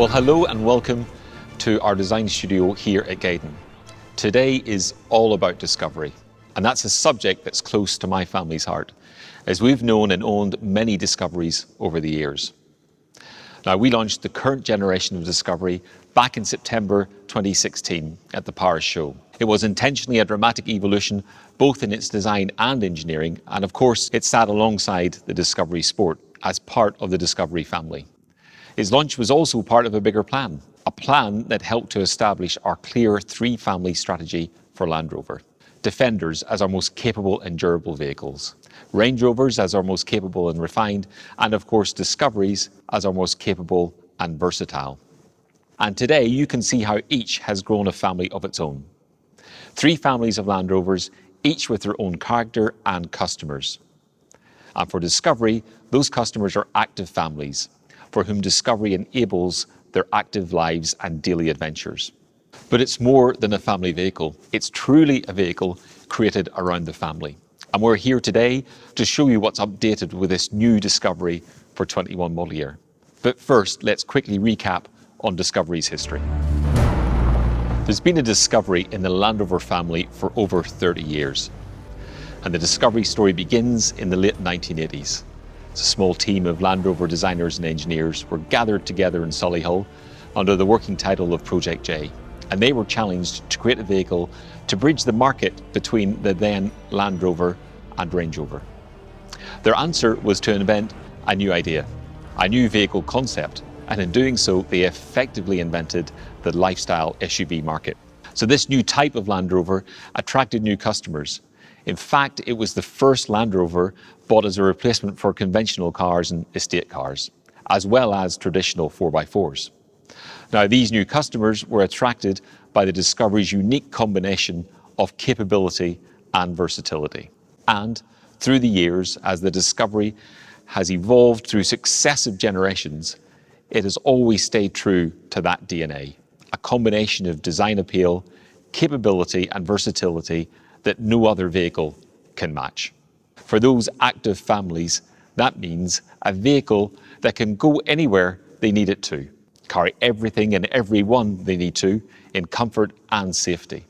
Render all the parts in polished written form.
Well, hello and welcome to our design studio here at Gaydon. Today is all about discovery, and that's a subject that's close to my family's heart, as we've known and owned many Discoveries over the years. Now, we launched the current generation of Discovery back in September 2016 at the Paris show. It was intentionally a dramatic evolution, both in its design and engineering, and of course, it sat alongside the Discovery Sport as part of the Discovery family. Its launch was also part of a bigger plan, a plan that helped to establish our clear three-family strategy for Land Rover. Defenders as our most capable and durable vehicles, Range Rovers as our most capable and refined, and of course Discoveries as our most capable and versatile. And today you can see how each has grown a family of its own. Three families of Land Rovers, each with their own character and customers. And for Discovery, those customers are active families, for whom Discovery enables their active lives and daily adventures. But it's more than a family vehicle. It's truly a vehicle created around the family. And we're here today to show you what's updated with this new Discovery for 21 model year. But first, let's quickly recap on Discovery's history. There's been a Discovery in the Land Rover family for over 30 years. And the Discovery story begins in the late 1980s. A small team of Land Rover designers and engineers were gathered together in Solihull under the working title of Project J, and they were challenged to create a vehicle to bridge the market between the then Land Rover and Range Rover. Their answer was to invent a new idea, a new vehicle concept, and in doing so they effectively invented the lifestyle SUV market. So this new type of Land Rover attracted new customers. In fact, it was the first Land Rover bought as a replacement for conventional cars and estate cars, as well as traditional 4x4s. Now, these new customers were attracted by the Discovery's unique combination of capability and versatility. And through the years, as the Discovery has evolved through successive generations, it has always stayed true to that DNA, a combination of design appeal, capability and versatility that no other vehicle can match. For those active families, that means a vehicle that can go anywhere they need it to, carry everything and everyone they need to in comfort and safety.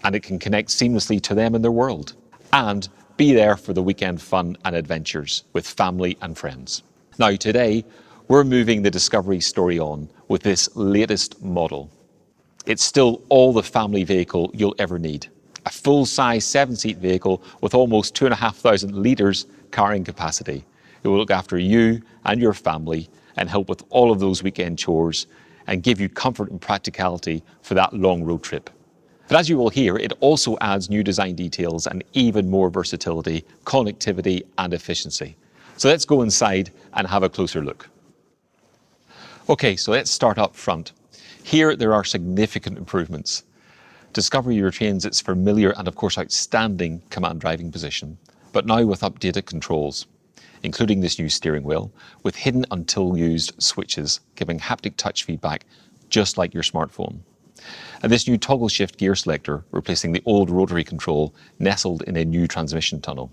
And it can connect seamlessly to them and their world, and be there for the weekend fun and adventures with family and friends. Now today, we're moving the Discovery story on with this latest model. It's still all the family vehicle you'll ever need. A full-size 7-seat vehicle with almost 2,500 litres carrying capacity. It will look after you and your family and help with all of those weekend chores and give you comfort and practicality for that long road trip. But as you will hear, it also adds new design details and even more versatility, connectivity and efficiency. So let's go inside and have a closer look. Okay, so let's start up front. Here there are significant improvements. Discovery retains its familiar and of course outstanding command driving position, but now with updated controls, including this new steering wheel with hidden until used switches, giving haptic touch feedback just like your smartphone. And this new toggle shift gear selector, replacing the old rotary control nestled in a new transmission tunnel.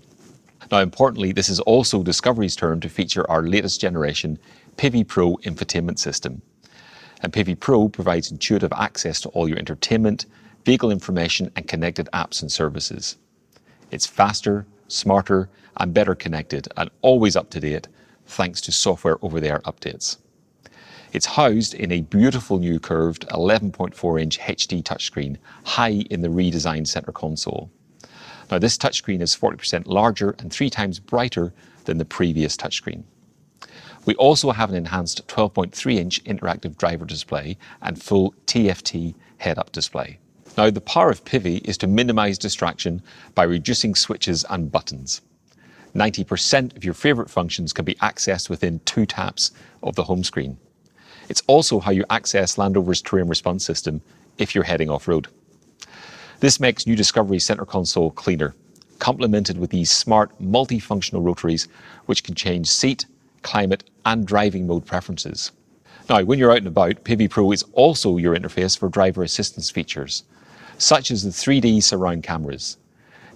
Now importantly, this is also Discovery's turn to feature our latest generation PIVI Pro infotainment system. And PIVI Pro provides intuitive access to all your entertainment, vehicle information and connected apps and services. It's faster, smarter and better connected and always up to date thanks to software over-the-air updates. It's housed in a beautiful new curved 11.4-inch HD touchscreen high in the redesigned center console. Now this touchscreen is 40% larger and 3 times brighter than the previous touchscreen. We also have an enhanced 12.3-inch interactive driver display and full TFT head-up display. Now, the power of PIVI is to minimize distraction by reducing switches and buttons. 90% of your favorite functions can be accessed within 2 taps of the home screen. It's also how you access Land Rover's terrain response system if you're heading off-road. This makes new Discovery center console cleaner, complemented with these smart multifunctional rotaries which can change seat, climate and driving mode preferences. Now, when you're out and about, PIVI Pro is also your interface for driver assistance features, such as the 3D surround cameras.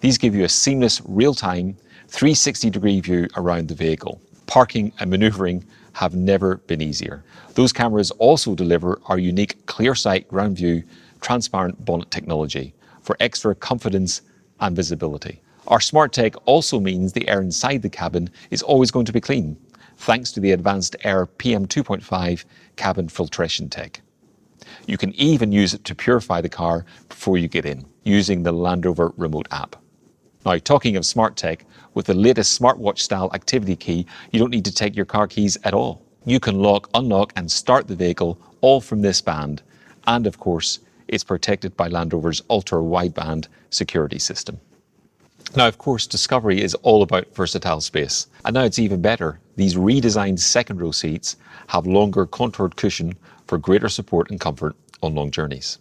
These give you a seamless, real-time, 360-degree view around the vehicle, parking and maneuvering have never been easier. Those cameras also deliver our unique clear sight ground view transparent bonnet technology for extra confidence and visibility. Our smart tech also means the air inside the cabin is always going to be clean, thanks to the advanced Air PM2.5 cabin filtration tech. You can even use it to purify the car before you get in, using the Land Rover remote app. Now, talking of smart tech, with the latest smartwatch-style activity key, you don't need to take your car keys at all. You can lock, unlock, and start the vehicle all from this band. And of course, it's protected by Land Rover's ultra-wideband security system. Now, of course, Discovery is all about versatile space. And now it's even better. These redesigned second row seats have longer contoured cushion for greater support and comfort on long journeys.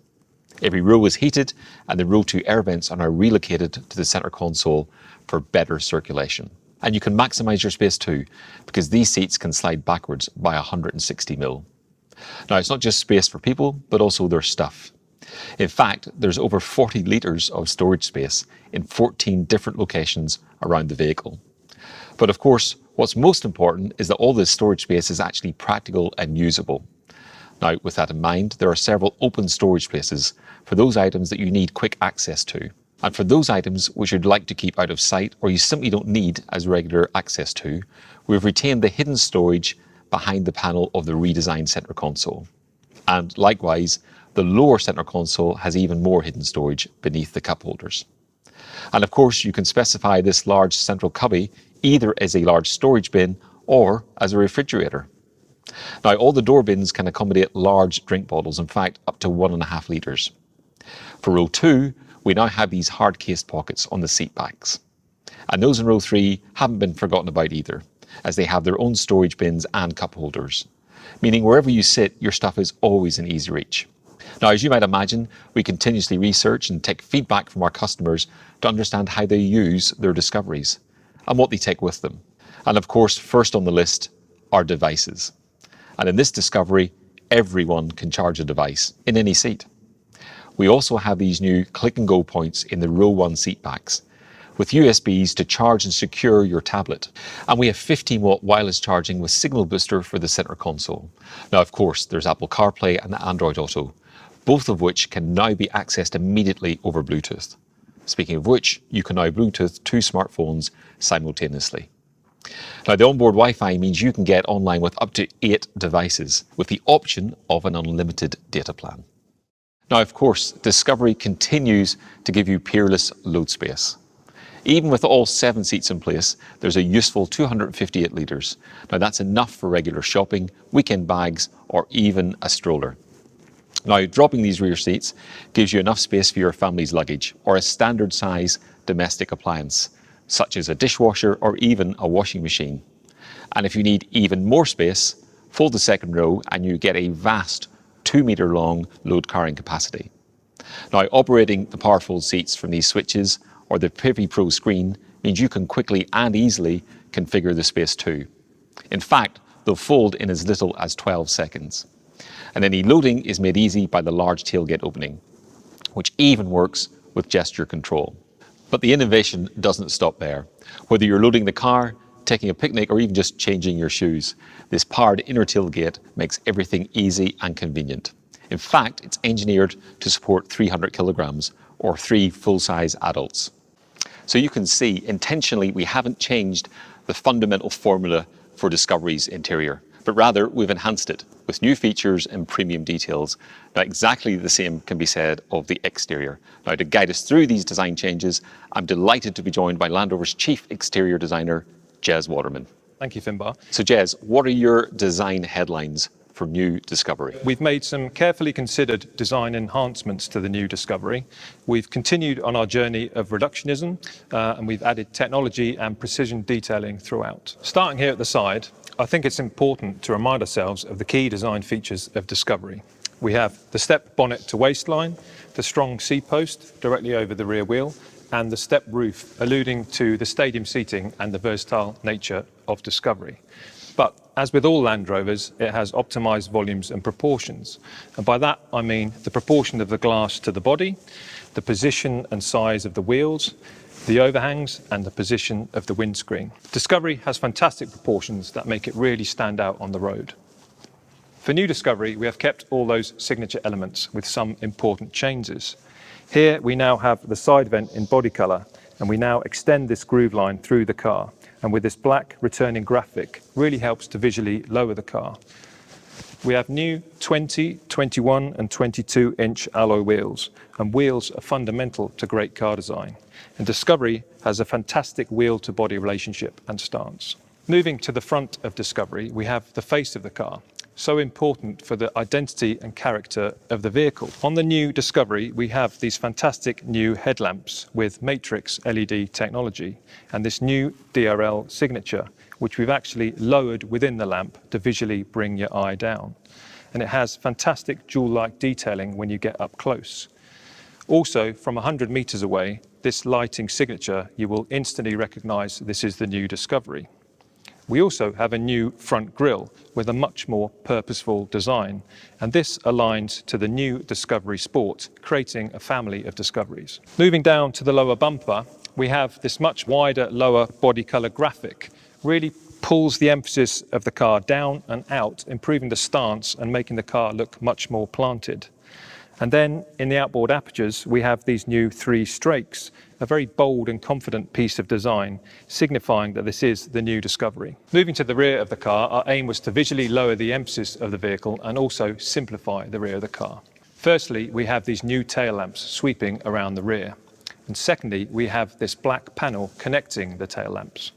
Every row is heated, and the row 2 air vents are now relocated to the center console for better circulation. And you can maximize your space too, because these seats can slide backwards by 160 mil. Now, it's not just space for people, but also their stuff. In fact, there's over 40 litres of storage space in 14 different locations around the vehicle. But of course, what's most important is that all this storage space is actually practical and usable. Now, with that in mind, there are several open storage places for those items that you need quick access to. And for those items which you'd like to keep out of sight or you simply don't need as regular access to, we've retained the hidden storage behind the panel of the redesigned center console. And likewise, the lower center console has even more hidden storage beneath the cup holders. And of course, you can specify this large central cubby either as a large storage bin or as a refrigerator. Now, all the door bins can accommodate large drink bottles, in fact, up to 1.5 litres. For row 2, we now have these hard-cased pockets on the seat backs. And those in row 3 haven't been forgotten about either, as they have their own storage bins and cup holders, meaning wherever you sit, your stuff is always in easy reach. Now, as you might imagine, we continuously research and take feedback from our customers to understand how they use their Discoveries and what they take with them. And of course, first on the list are devices. And in this Discovery, everyone can charge a device in any seat. We also have these new click and go points in the row 1 seat backs with USBs to charge and secure your tablet. And we have 15-watt wireless charging with signal booster for the center console. Now, of course, there's Apple CarPlay and Android Auto, both of which can now be accessed immediately over Bluetooth. Speaking of which, you can now Bluetooth 2 smartphones simultaneously. Now, the onboard Wi-Fi means you can get online with up to 8 devices with the option of an unlimited data plan. Now, of course, Discovery continues to give you peerless load space. Even with all 7 seats in place, there's a useful 258 litres. Now, that's enough for regular shopping, weekend bags, or even a stroller. Now, dropping these rear seats gives you enough space for your family's luggage or a standard size domestic appliance, such as a dishwasher or even a washing machine. And if you need even more space, fold the second row and you get a vast 2-metre long load carrying capacity. Now, operating the powerful seats from these switches or the Privy Pro screen means you can quickly and easily configure the space too. In fact, they'll fold in as little as 12 seconds. And any loading is made easy by the large tailgate opening, which even works with gesture control. But the innovation doesn't stop there. Whether you're loading the car, taking a picnic, or even just changing your shoes, this powered inner tailgate makes everything easy and convenient. In fact, it's engineered to support 300 kilograms or 3 full-size adults. So you can see, intentionally, we haven't changed the fundamental formula for Discovery's interior, but rather we've enhanced it with new features and premium details. Now, exactly the same can be said of the exterior. Now, to guide us through these design changes, I'm delighted to be joined by Land Rover's Chief Exterior Designer, Jez Waterman. Thank you, Finbar. So Jez, what are your design headlines for new Discovery? We've made some carefully considered design enhancements to the new Discovery. We've continued on our journey of reductionism, and we've added technology and precision detailing throughout. Starting here at the side, I think it's important to remind ourselves of the key design features of Discovery. We have the step bonnet to waistline, the strong seat post directly over the rear wheel, and the step roof, alluding to the stadium seating and the versatile nature of Discovery. But as with all Land Rovers, it has optimised volumes and proportions. And by that, I mean the proportion of the glass to the body, the position and size of the wheels, the overhangs and the position of the windscreen. Discovery has fantastic proportions that make it really stand out on the road. For new Discovery, we have kept all those signature elements with some important changes. Here we now have the side vent in body colour, and we now extend this groove line through the car, and with this black returning graphic really helps to visually lower the car. We have new 20, 21 and 22 inch alloy wheels, and wheels are fundamental to great car design, and Discovery has a fantastic wheel to body relationship and stance. Moving to the front of Discovery, we have the face of the car, so important for the identity and character of the vehicle. On the new Discovery, we have these fantastic new headlamps with matrix LED technology and this new DRL signature, which we've actually lowered within the lamp to visually bring your eye down. And it has fantastic jewel-like detailing when you get up close. Also, from 100 meters away, this lighting signature, you will instantly recognize this is the new Discovery. We also have a new front grille with a much more purposeful design, and this aligns to the new Discovery Sport, creating a family of Discoveries. Moving down to the lower bumper, we have this much wider lower body colour graphic, really pulls the emphasis of the car down and out, improving the stance and making the car look much more planted. And then in the outboard apertures, we have these new 3 strakes, a very bold and confident piece of design, signifying that this is the new Discovery. Moving to the rear of the car, our aim was to visually lower the emphasis of the vehicle and also simplify the rear of the car. Firstly, we have these new tail lamps sweeping around the rear. And secondly, we have this black panel connecting the tail lamps.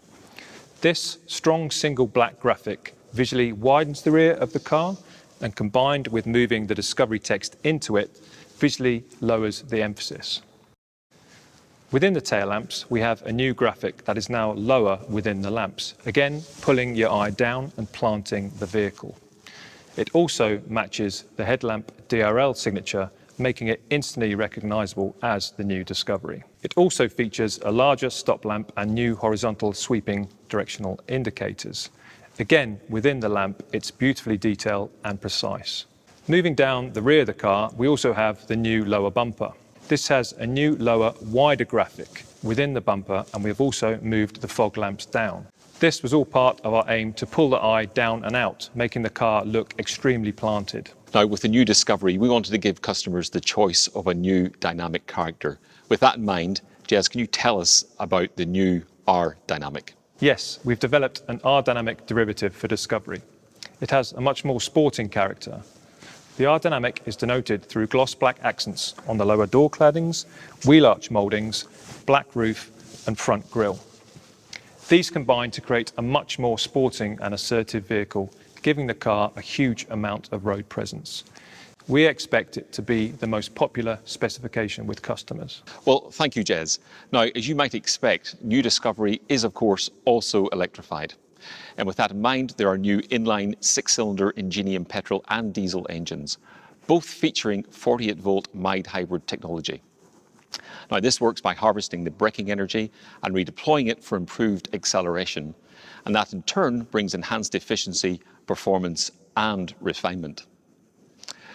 This strong single black graphic visually widens the rear of the car, and combined with moving the Discovery text into it, visually lowers the emphasis. Within the tail lamps, we have a new graphic that is now lower within the lamps, again pulling your eye down and planting the vehicle. It also matches the headlamp DRL signature, making it instantly recognisable as the new Discovery. It also features a larger stop lamp and new horizontal sweeping directional indicators. Again, within the lamp, it's beautifully detailed and precise. Moving down the rear of the car, we also have the new lower bumper. This has a new lower, wider graphic within the bumper, and we have also moved the fog lamps down. This was all part of our aim to pull the eye down and out, making the car look extremely planted. Now, with the new Discovery, we wanted to give customers the choice of a new dynamic character. With that in mind, Jez, can you tell us about the new R Dynamic? Yes, we've developed an R-Dynamic derivative for Discovery. It has a much more sporting character. The R-Dynamic is denoted through gloss black accents on the lower door claddings, wheel arch mouldings, black roof and front grille. These combine to create a much more sporting and assertive vehicle, giving the car a huge amount of road presence. We expect it to be the most popular specification with customers. Well, thank you, Jez. Now, as you might expect, new Discovery is, of course, also electrified. And with that in mind, there are new inline 6-cylinder Ingenium petrol and diesel engines, both featuring 48-volt mild hybrid technology. Now, this works by harvesting the braking energy and redeploying it for improved acceleration. And that in turn brings enhanced efficiency, performance and refinement.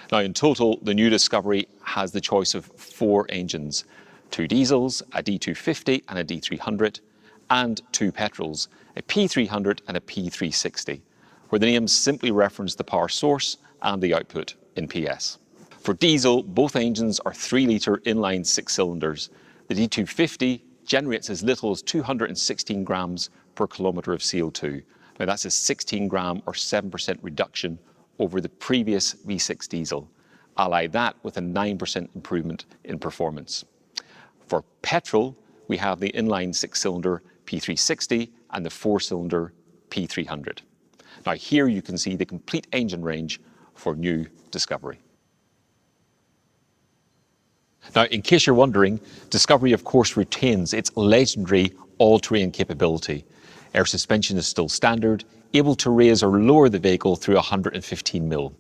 Now, in total, the new Discovery has the choice of 4 engines, 2 diesels, a D250 and a D300, and 2 petrols, a P300 and a P360, where the names simply reference the power source and the output in PS. For diesel, both engines are 3-litre inline 6 cylinders. The D250 generates as little as 216 grams per kilometre of CO2. Now, that's a 16 gram or 7% reduction over the previous V6 diesel. Ally that with a 9% improvement in performance. For petrol, we have the inline 6-cylinder P360 and the 4-cylinder P300. Now, here you can see the complete engine range for new Discovery. Now, in case you're wondering, Discovery of course retains its legendary all-terrain capability. Air suspension is still standard, able to raise or lower the vehicle through 115 mil.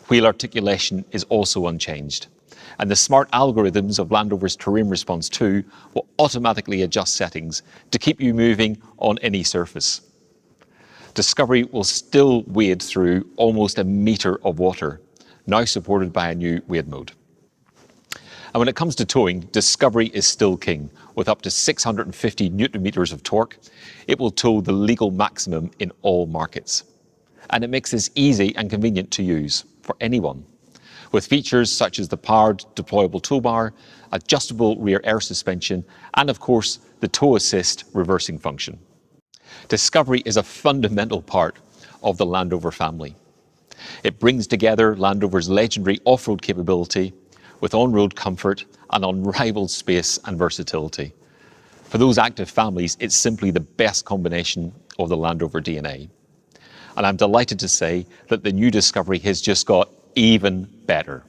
Wheel articulation is also unchanged. And the smart algorithms of Land Rover's Terrain Response 2 will automatically adjust settings to keep you moving on any surface. Discovery will still wade through almost a metre of water, now supported by a new wade mode. And when it comes to towing, Discovery is still king. With up to 650 newton meters of torque, it will tow the legal maximum in all markets. And it makes this easy and convenient to use for anyone. With features such as the powered deployable toolbar, adjustable rear air suspension, and of course, the tow assist reversing function. Discovery is a fundamental part of the Land Rover family. It brings together Land Rover's legendary off-road capability with on-road comfort and unrivaled space and versatility. For those active families, it's simply the best combination of the Land Rover DNA. And I'm delighted to say that the new Discovery has just got even better.